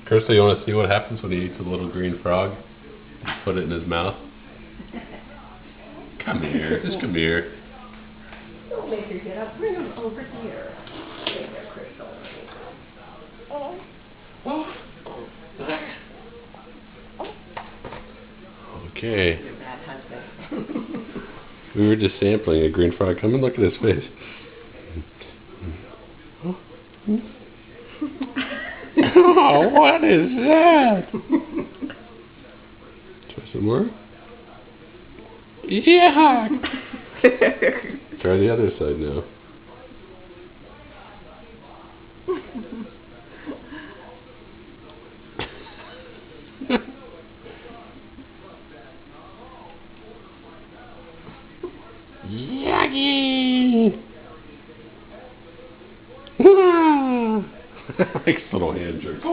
Kirsten, you want to see what happens when he eats a little green frog? Put it in his mouth. Come here. Just come here. Don't make her get up. Bring him over here. There, Crystal. Okay. You're a bad husband. We were just sampling a green frog. Come and look at his face. Oh, what is that? Try some more. Yeah. Try the other side now. Yucky! Makes little hand jerks.